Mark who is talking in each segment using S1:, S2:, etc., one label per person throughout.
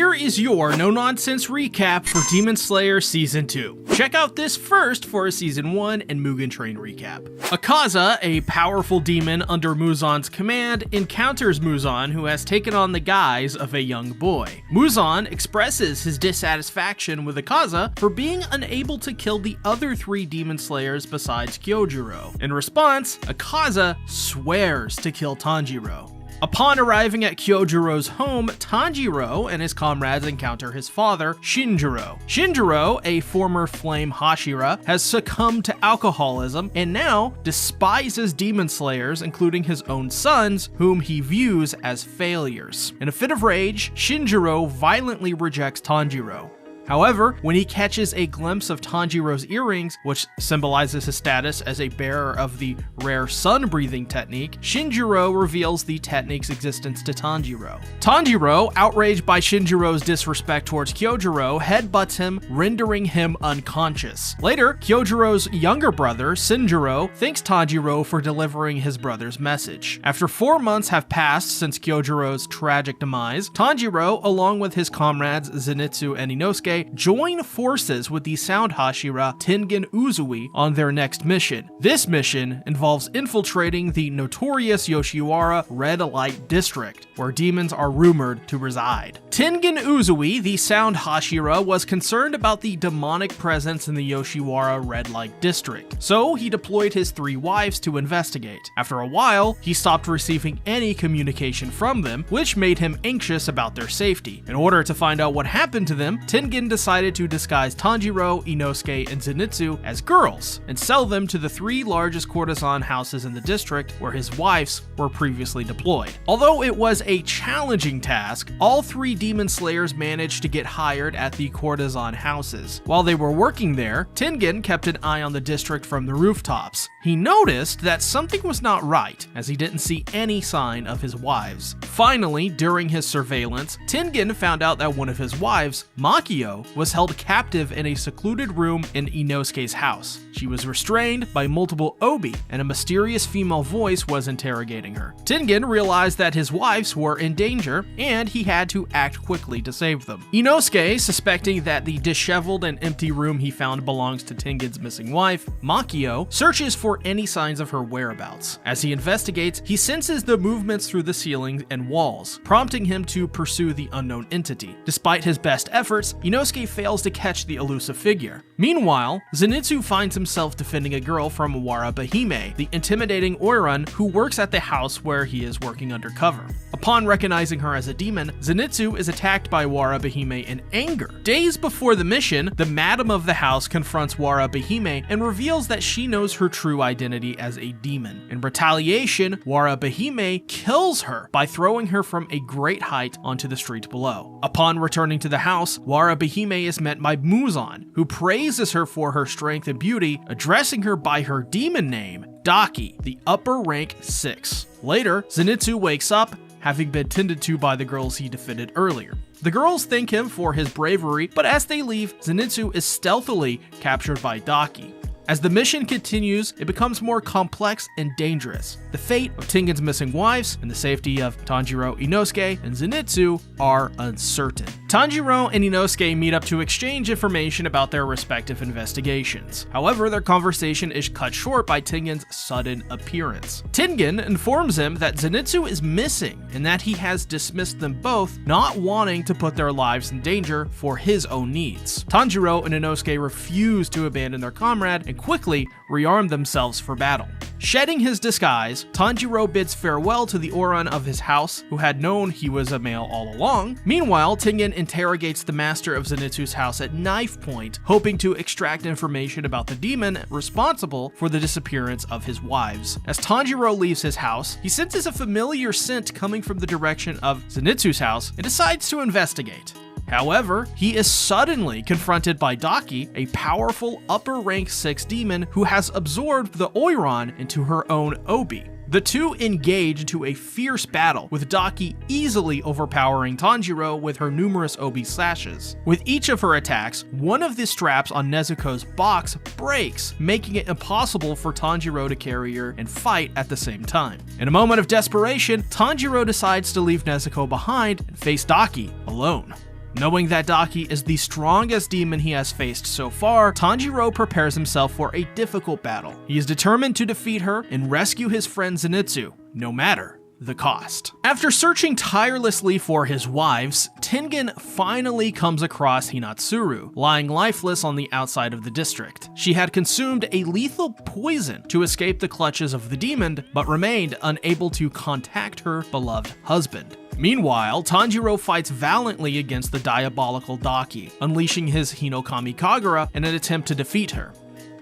S1: Here is your no-nonsense recap for Demon Slayer Season 2. Check out this first for a Season 1 and Mugen Train recap. Akaza, a powerful demon under Muzan's command, encounters Muzan, who has taken on the guise of a young boy. Muzan expresses his dissatisfaction with Akaza for being unable to kill the other 3 demon slayers besides Kyojuro. In response, Akaza swears to kill Tanjiro. Upon arriving at Kyojuro's home, Tanjiro and his comrades encounter his father, Shinjiro. Shinjiro, a former flame Hashira, has succumbed to alcoholism and now despises demon slayers, including his own sons, whom he views as failures. In a fit of rage, Shinjiro violently rejects Tanjiro. However, when he catches a glimpse of Tanjiro's earrings, which symbolizes his status as a bearer of the rare sun-breathing technique, Shinjiro reveals the technique's existence to Tanjiro. Tanjiro, outraged by Shinjiro's disrespect towards Kyojuro, headbutts him, rendering him unconscious. Later, Kyojuro's younger brother, Shinjiro, thanks Tanjiro for delivering his brother's message. After 4 months have passed since Kyojuro's tragic demise, Tanjiro, along with his comrades Zenitsu and Inosuke, join forces with the Sound Hashira Tengen Uzui on their next mission. This mission involves infiltrating the notorious Yoshiwara Red Light District, where demons are rumored to reside. Tengen Uzui, the Sound Hashira, was concerned about the demonic presence in the Yoshiwara Red Light District, so he deployed his 3 wives to investigate. After a while, he stopped receiving any communication from them, which made him anxious about their safety. In order to find out what happened to them, Tengen decided to disguise Tanjiro, Inosuke, and Zenitsu as girls and sell them to the 3 largest courtesan houses in the district where his wives were previously deployed. Although it was a challenging task, all 3 demon slayers managed to get hired at the courtesan houses. While they were working there, Tengen kept an eye on the district from the rooftops. He noticed that something was not right, as he didn't see any sign of his wives. Finally, during his surveillance, Tengen found out that one of his wives, Makio, was held captive in a secluded room in Inosuke's house. She was restrained by multiple obi, and a mysterious female voice was interrogating her. Tengen realized that his wives were in danger, and he had to act quickly to save them. Inosuke, suspecting that the disheveled and empty room he found belongs to Tengen's missing wife, Makio, searches for any signs of her whereabouts. As he investigates, he senses the movements through the ceilings and walls, prompting him to pursue the unknown entity. Despite his best efforts, Inosuke fails to catch the elusive figure. Meanwhile, Zenitsu finds himself defending a girl from Warabahime, the intimidating Oiran who works at the house where he is working undercover. Upon recognizing her as a demon, Zenitsu is attacked by Warabahime in anger. Days before the mission, the madam of the house confronts Warabahime and reveals that she knows her true identity as a demon. In retaliation, Warabahime kills her by throwing her from a great height onto the street below. Upon returning to the house, Warabahime is met by Muzan, who praises her for her strength and beauty, addressing her by her demon name, Daki, the upper rank 6. Later, Zenitsu wakes up, having been tended to by the girls he defended earlier. The girls thank him for his bravery, but as they leave, Zenitsu is stealthily captured by Daki. As the mission continues, it becomes more complex and dangerous. The fate of Tengen's missing wives and the safety of Tanjiro, Inosuke, and Zenitsu are uncertain. Tanjiro and Inosuke meet up to exchange information about their respective investigations. However, their conversation is cut short by Tengen's sudden appearance. Tengen informs him that Zenitsu is missing and that he has dismissed them both, not wanting to put their lives in danger for his own needs. Tanjiro and Inosuke refuse to abandon their comrade and quickly rearm themselves for battle. Shedding his disguise, Tanjiro bids farewell to the Oiran of his house, who had known he was a male all along. Meanwhile, Tengen interrogates the master of Zenitsu's house at knife point, hoping to extract information about the demon responsible for the disappearance of his wives. As Tanjiro leaves his house, he senses a familiar scent coming from the direction of Zenitsu's house and decides to investigate. However, he is suddenly confronted by Daki, a powerful upper rank 6 demon who has absorbed the Oiran into her own obi. The two engage into a fierce battle, with Daki easily overpowering Tanjiro with her numerous obi slashes. With each of her attacks, one of the straps on Nezuko's box breaks, making it impossible for Tanjiro to carry her and fight at the same time. In a moment of desperation, Tanjiro decides to leave Nezuko behind and face Daki alone. Knowing that Daki is the strongest demon he has faced so far, Tanjiro prepares himself for a difficult battle. He is determined to defeat her and rescue his friend Zenitsu, no matter the cost. After searching tirelessly for his wives, Tengen finally comes across Hinatsuru, lying lifeless on the outside of the district. She had consumed a lethal poison to escape the clutches of the demon, but remained unable to contact her beloved husband. Meanwhile, Tanjiro fights valiantly against the diabolical Daki, unleashing his Hinokami Kagura in an attempt to defeat her.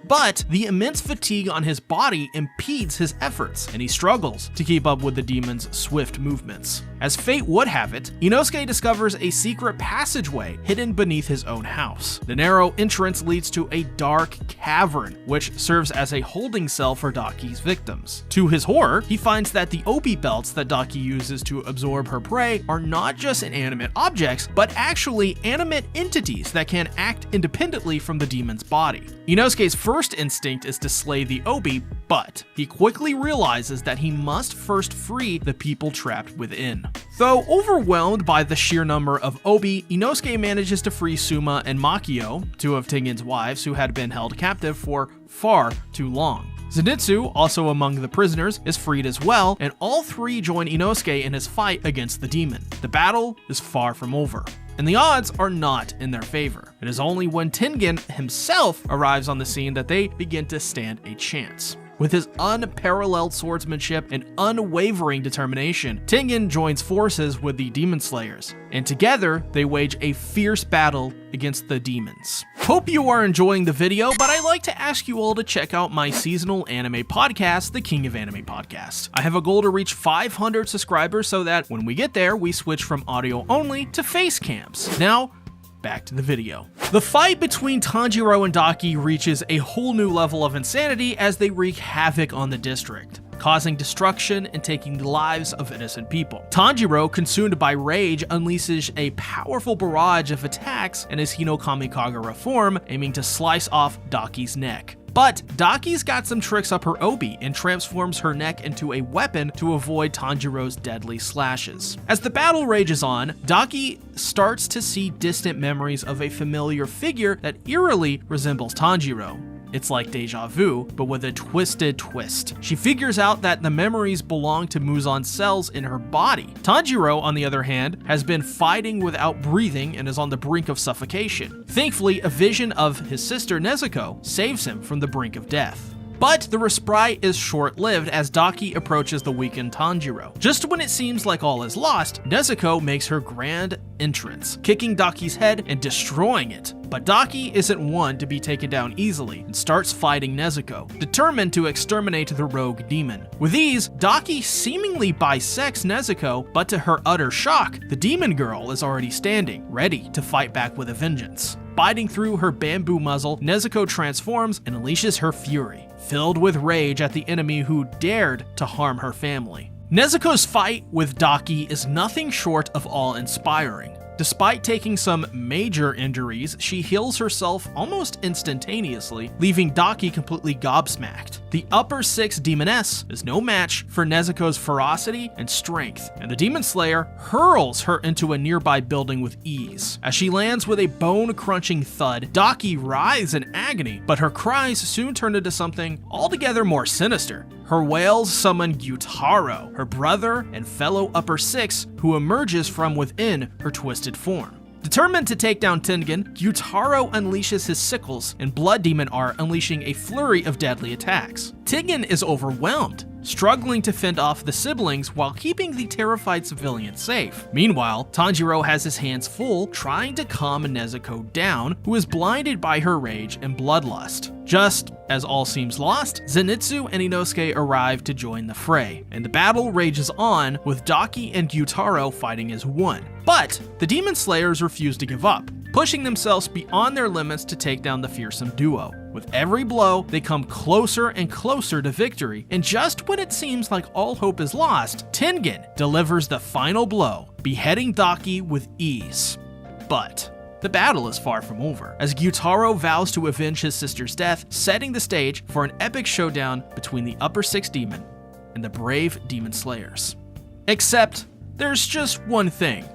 S1: But the immense fatigue on his body impedes his efforts, and he struggles to keep up with the demon's swift movements. As fate would have it, Inosuke discovers a secret passageway hidden beneath his own house. The narrow entrance leads to a dark cavern, which serves as a holding cell for Daki's victims. To his horror, he finds that the obi belts that Daki uses to absorb her prey are not just inanimate objects, but actually animate entities that can act independently from the demon's body. Inosuke's first instinct is to slay the obi, but he quickly realizes that he must first free the people trapped within. Though overwhelmed by the sheer number of obi, Inosuke manages to free Suma and Makio, two of Tengen's wives who had been held captive for far too long. Zenitsu, also among the prisoners, is freed as well, and all three join Inosuke in his fight against the demon. The battle is far from over, and the odds are not in their favor. It is only when Tengen himself arrives on the scene that they begin to stand a chance. With his unparalleled swordsmanship and unwavering determination, Tengen joins forces with the Demon Slayers, and together they wage a fierce battle against the demons. Hope you are enjoying the video, but I'd like to ask you all to check out my seasonal anime podcast, the King of Anime Podcast. I have a goal to reach 500 subscribers so that when we get there, we switch from audio only to face cams. Now, back to the video. The fight between Tanjiro and Daki reaches a whole new level of insanity as they wreak havoc on the district, causing destruction and taking the lives of innocent people. Tanjiro, consumed by rage, unleashes a powerful barrage of attacks in his Hinokami Kagura form, aiming to slice off Daki's neck. But Daki's got some tricks up her obi and transforms her neck into a weapon to avoid Tanjiro's deadly slashes. As the battle rages on, Daki starts to see distant memories of a familiar figure that eerily resembles Tanjiro. It's like deja vu, but with a twisted twist. She figures out that the memories belong to Muzan's cells in her body. Tanjiro, on the other hand, has been fighting without breathing and is on the brink of suffocation. Thankfully, a vision of his sister Nezuko saves him from the brink of death. But the respite is short-lived as Daki approaches the weakened Tanjiro. Just when it seems like all is lost, Nezuko makes her grand entrance, kicking Daki's head and destroying it. But Daki isn't one to be taken down easily and starts fighting Nezuko, determined to exterminate the rogue demon. With ease, Daki seemingly bisects Nezuko, but to her utter shock, the demon girl is already standing, ready to fight back with a vengeance. Biting through her bamboo muzzle, Nezuko transforms and unleashes her fury, filled with rage at the enemy who dared to harm her family. Nezuko's fight with Daki is nothing short of awe-inspiring. Despite taking some major injuries, she heals herself almost instantaneously, leaving Daki completely gobsmacked. The upper 6 demoness is no match for Nezuko's ferocity and strength, and the Demon Slayer hurls her into a nearby building with ease. As she lands with a bone-crunching thud, Daki writhes in agony, but her cries soon turn into something altogether more sinister. Her wails summon Gyutaro, her brother and fellow upper 6, who emerges from within her twisted form. Determined to take down Tengen, Gyutaro unleashes his sickles, and Blood Demon are unleashing a flurry of deadly attacks. Tengen is overwhelmed, struggling to fend off the siblings while keeping the terrified civilians safe. Meanwhile, Tanjiro has his hands full trying to calm Nezuko down, who is blinded by her rage and bloodlust. Just as all seems lost, Zenitsu and Inosuke arrive to join the fray, and the battle rages on, with Daki and Gyutaro fighting as one. But the Demon Slayers refuse to give up, pushing themselves beyond their limits to take down the fearsome duo. With every blow, they come closer and closer to victory, and just when it seems like all hope is lost, Tengen delivers the final blow, beheading Daki with ease. But the battle is far from over, as Gyutaro vows to avenge his sister's death, setting the stage for an epic showdown between the upper 6 demon and the brave Demon Slayers. Except, there's just one thing.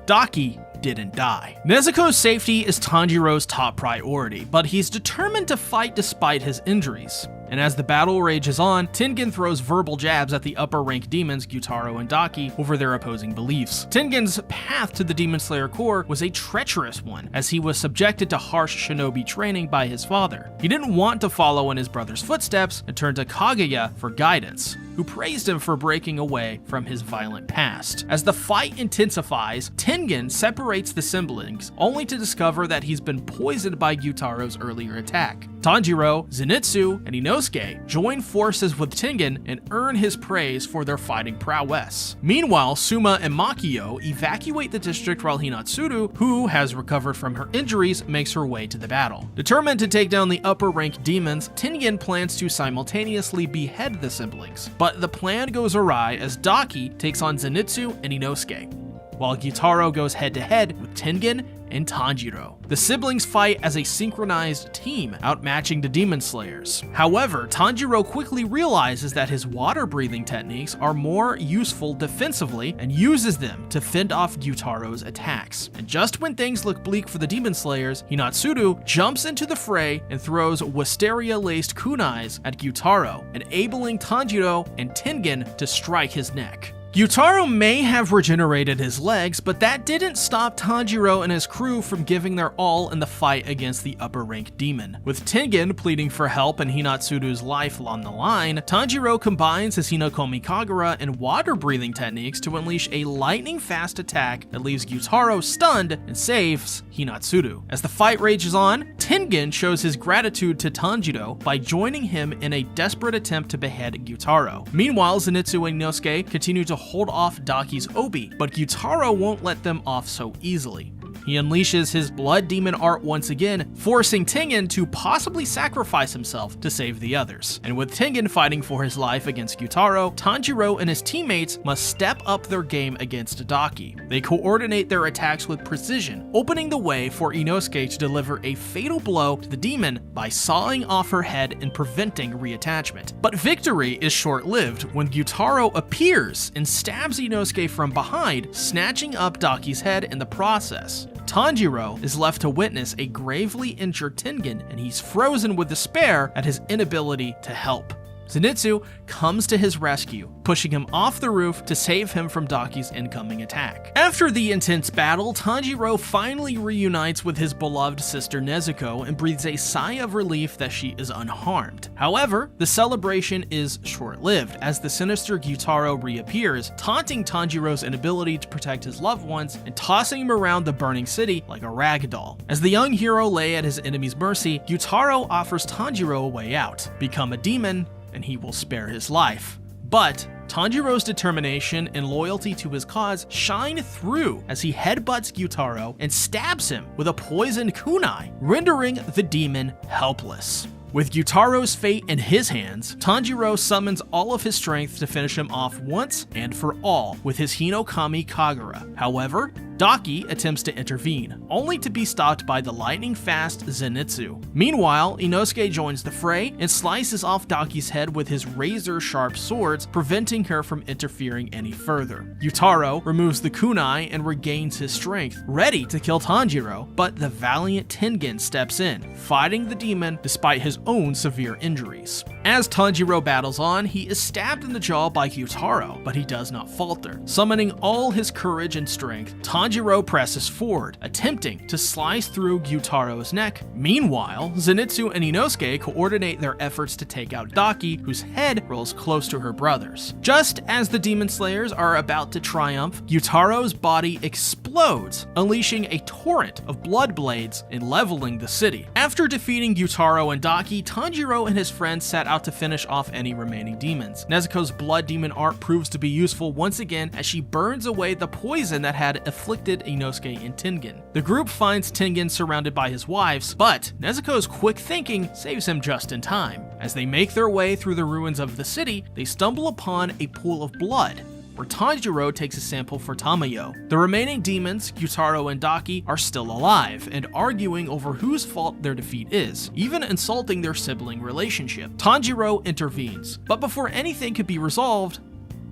S1: Daki didn't die. Nezuko's safety is Tanjiro's top priority, but he's determined to fight despite his injuries. And as the battle rages on, Tengen throws verbal jabs at the upper-rank demons Gyutaro and Daki over their opposing beliefs. Tengen's path to the Demon Slayer core was a treacherous one, as he was subjected to harsh shinobi training by his father. He didn't want to follow in his brother's footsteps and turned to Kaguya for guidance, who praised him for breaking away from his violent past. As the fight intensifies, Tengen separates the siblings, only to discover that he's been poisoned by Gyutaro's earlier attack. Tanjiro, Zenitsu, and Inosuke join forces with Tengen and earn his praise for their fighting prowess. Meanwhile, Suma and Makio evacuate the district while Hinatsuru, who has recovered from her injuries, makes her way to the battle. Determined to take down the upper-rank demons, Tengen plans to simultaneously behead the siblings, but the plan goes awry as Daki takes on Zenitsu and Inosuke, while Gyutaro goes head-to-head with Tengen and Tanjiro. The siblings fight as a synchronized team, outmatching the Demon Slayers. However, Tanjiro quickly realizes that his water-breathing techniques are more useful defensively and uses them to fend off Gyutaro's attacks. And just when things look bleak for the Demon Slayers, Hinatsuru jumps into the fray and throws wisteria-laced kunais at Gyutaro, enabling Tanjiro and Tengen to strike his neck. Gyutaro may have regenerated his legs, but that didn't stop Tanjiro and his crew from giving their all in the fight against the upper-rank demon. With Tengen pleading for help and Hinatsuru's life on the line, Tanjiro combines his Hinokomi Kagura and water-breathing techniques to unleash a lightning-fast attack that leaves Gyutaro stunned and saves Hinatsuru. As the fight rages on, Tengen shows his gratitude to Tanjiro by joining him in a desperate attempt to behead Gyutaro. Meanwhile, Zenitsu and Inosuke continue to hold off Daki's obi, but Gyutaro won't let them off so easily. He unleashes his blood demon art once again, forcing Tengen to possibly sacrifice himself to save the others. And with Tengen fighting for his life against Gyutaro, Tanjiro and his teammates must step up their game against Daki. They coordinate their attacks with precision, opening the way for Inosuke to deliver a fatal blow to the demon by sawing off her head and preventing reattachment. But victory is short-lived when Gyutaro appears and stabs Inosuke from behind, snatching up Daki's head in the process. Tanjiro is left to witness a gravely injured Tengen, and he's frozen with despair at his inability to help. Zenitsu comes to his rescue, pushing him off the roof to save him from Daki's incoming attack. After the intense battle, Tanjiro finally reunites with his beloved sister Nezuko and breathes a sigh of relief that she is unharmed. However, the celebration is short-lived as the sinister Gyutaro reappears, taunting Tanjiro's inability to protect his loved ones and tossing him around the burning city like a rag doll. As the young hero lay at his enemy's mercy, Gyutaro offers Tanjiro a way out: become a demon, and he will spare his life. But Tanjiro's determination and loyalty to his cause shine through as he headbutts Gyutaro and stabs him with a poisoned kunai, rendering the demon helpless. With Gyutaro's fate in his hands, Tanjiro summons all of his strength to finish him off once and for all with his Hinokami Kagura. However, Daki attempts to intervene, only to be stopped by the lightning-fast Zenitsu. Meanwhile, Inosuke joins the fray and slices off Daki's head with his razor-sharp swords, preventing her from interfering any further. Gyutaro removes the kunai and regains his strength, ready to kill Tanjiro, but the valiant Tengen steps in, fighting the demon despite his own severe injuries. As Tanjiro battles on, he is stabbed in the jaw by Gyutaro, but he does not falter. Summoning all his courage and strength, Tanjiro presses forward, attempting to slice through Gyutaro's neck. Meanwhile, Zenitsu and Inosuke coordinate their efforts to take out Daki, whose head rolls close to her brother's. Just as the Demon Slayers are about to triumph, Gyutaro's body explodes, unleashing a torrent of blood blades and leveling the city. After defeating Gyutaro and Daki, Tanjiro and his friends set out to finish off any remaining demons. Nezuko's blood demon art proves to be useful once again as she burns away the poison that had afflicted Inosuke and Tengen. The group finds Tengen surrounded by his wives, but Nezuko's quick thinking saves him just in time. As they make their way through the ruins of the city, they stumble upon a pool of blood, where Tanjiro takes a sample for Tamayo. The remaining demons, Gyutaro and Daki, are still alive and arguing over whose fault their defeat is, even insulting their sibling relationship. Tanjiro intervenes, but before anything could be resolved,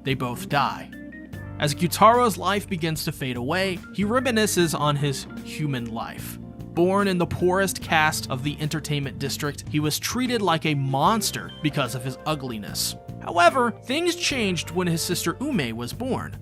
S1: they both die. As Gyutaro's life begins to fade away, he reminisces on his human life. Born in the poorest caste of the entertainment district, he was treated like a monster because of his ugliness. However, things changed when his sister Ume was born.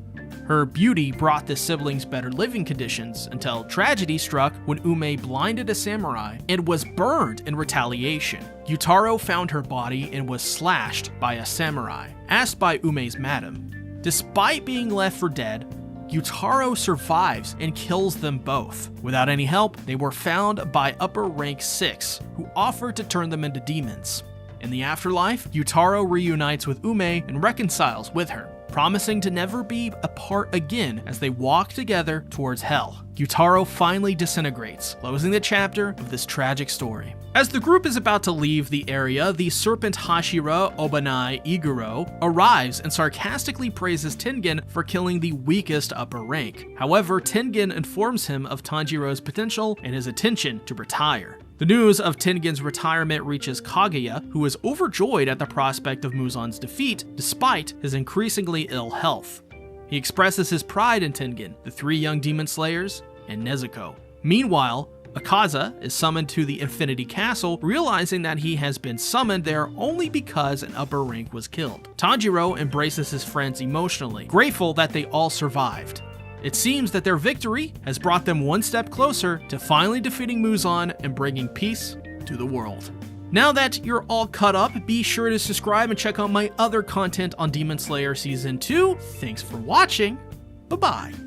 S1: Her beauty brought the siblings better living conditions until tragedy struck when Ume blinded a samurai and was burned in retaliation. Gyutaro found her body and was slashed by a samurai, asked by Ume's madam. Despite being left for dead, Gyutaro survives and kills them both. Without any help, they were found by upper rank 6, who offered to turn them into demons. In the afterlife, Gyutaro reunites with Ume and reconciles with her, promising to never be apart again as they walk together towards hell. Gyutaro finally disintegrates, closing the chapter of this tragic story. As the group is about to leave the area, the serpent Hashira Obanai Iguro arrives and sarcastically praises Tengen for killing the weakest upper rank. However, Tengen informs him of Tanjiro's potential and his intention to retire. The news of Tengen's retirement reaches Kaguya, who is overjoyed at the prospect of Muzan's defeat despite his increasingly ill health. He expresses his pride in Tengen, the 3 young demon slayers, and Nezuko. Meanwhile, Akaza is summoned to the Infinity Castle, realizing that he has been summoned there only because an upper rank was killed. Tanjiro embraces his friends emotionally, grateful that they all survived. It seems that their victory has brought them one step closer to finally defeating Muzan and bringing peace to the world. Now that you're all caught up, be sure to subscribe and check out my other content on Demon Slayer Season 2. Thanks for watching. Bye-bye.